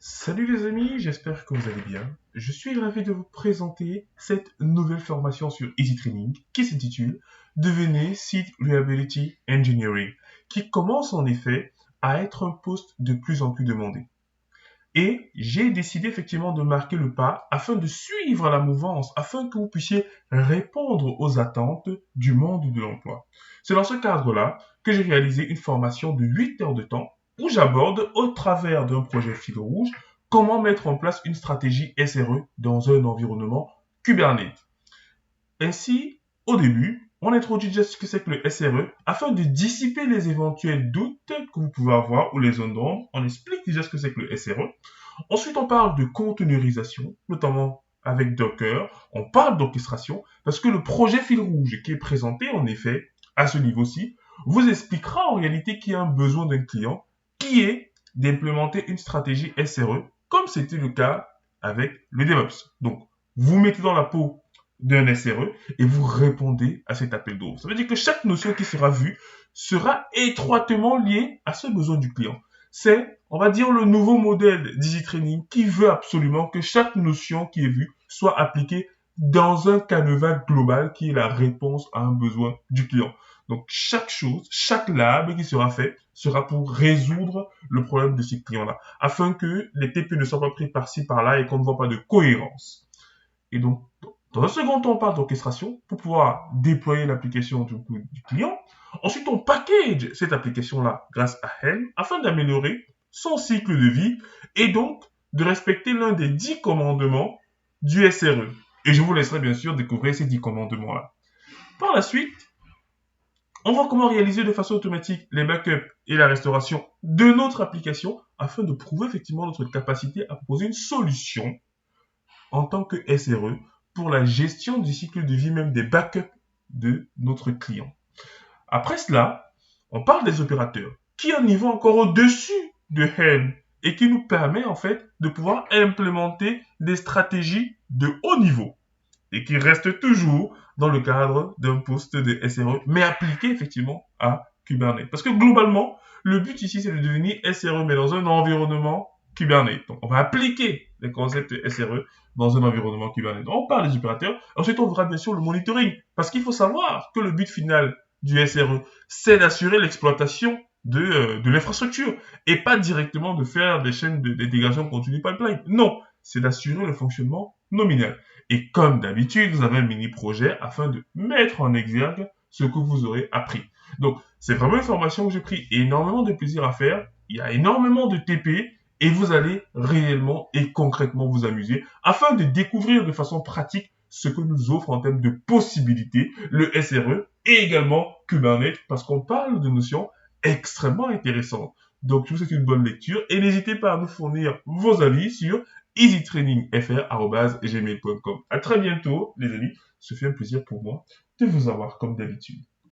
Salut les amis, j'espère que vous allez bien. Je suis ravi de vous présenter cette nouvelle formation sur Easy Training qui s'intitule Devenez Site Reliability Engineering, qui commence en effet à être un poste de plus en plus demandé. Et j'ai décidé effectivement de marquer le pas afin de suivre la mouvance, afin que vous puissiez répondre aux attentes du monde de l'emploi. C'est dans ce cadre-là que j'ai réalisé une formation de 8 heures de temps où j'aborde au travers d'un projet fil rouge comment mettre en place une stratégie SRE dans un environnement Kubernetes. Ainsi, au début, on introduit déjà ce que c'est que le SRE afin de dissiper les éventuels doutes que vous pouvez avoir ou les zones d'ombre. On explique déjà ce que c'est que le SRE. Ensuite, on parle de containerisation, notamment avec Docker. On parle d'orchestration parce que le projet fil rouge qui est présenté, en effet, à ce niveau-ci, vous expliquera en réalité qu'il y a un besoin d'un client qui est d'implémenter une stratégie SRE, comme c'était le cas avec le DevOps. Donc, vous mettez dans la peau d'un SRE et vous répondez à cet appel d'offres. Ça veut dire que chaque notion qui sera vue sera étroitement liée à ce besoin du client. C'est, on va dire, le nouveau modèle d'EasyTraining qui veut absolument que chaque notion qui est vue soit appliquée dans un canevas global qui est la réponse à un besoin du client. Donc, chaque chose, chaque lab qui sera fait sera pour résoudre le problème de ces clients-là, afin que les TP ne soient pas pris par-ci, par-là et qu'on ne voit pas de cohérence. Et donc, dans un second temps, on parle d'orchestration pour pouvoir déployer l'application du client. Ensuite, on package cette application-là grâce à Helm afin d'améliorer son cycle de vie et donc de respecter l'un des 10 commandements du SRE. Et je vous laisserai bien sûr découvrir ces 10 commandements-là. Par la suite, on voit comment réaliser de façon automatique les backups et la restauration de notre application afin de prouver effectivement notre capacité à proposer une solution en tant que SRE pour la gestion du cycle de vie même des backups de notre client. Après cela, on parle des opérateurs qui ont un niveau encore au-dessus de Helm et qui nous permet en fait de pouvoir implémenter des stratégies de haut niveau et qui restent toujours dans le cadre d'un poste de SRE, mais appliqué effectivement à Kubernetes. Parce que globalement, le but ici, c'est de devenir SRE, mais dans un environnement Kubernetes. Donc, on va appliquer les concepts SRE dans un environnement Kubernetes. Donc, on parle des opérateurs. Ensuite, on verra bien sûr le monitoring. Parce qu'il faut savoir que le but final du SRE, c'est d'assurer l'exploitation de l'infrastructure et pas directement de faire des chaînes d'intégration continue pipeline. Non, c'est d'assurer le fonctionnement nominal. Et comme d'habitude, vous avez un mini projet afin de mettre en exergue ce que vous aurez appris. Donc, c'est vraiment une formation que j'ai pris énormément de plaisir à faire. Il y a énormément de TP et vous allez réellement et concrètement vous amuser afin de découvrir de façon pratique ce que nous offre en termes de possibilités le SRE et également Kubernetes parce qu'on parle de notions extrêmement intéressantes. Donc, je vous souhaite une bonne lecture et n'hésitez pas à nous fournir vos avis sur easytrainingfr@gmail.com. À très bientôt, les amis. Ce fait un plaisir pour moi de vous avoir comme d'habitude.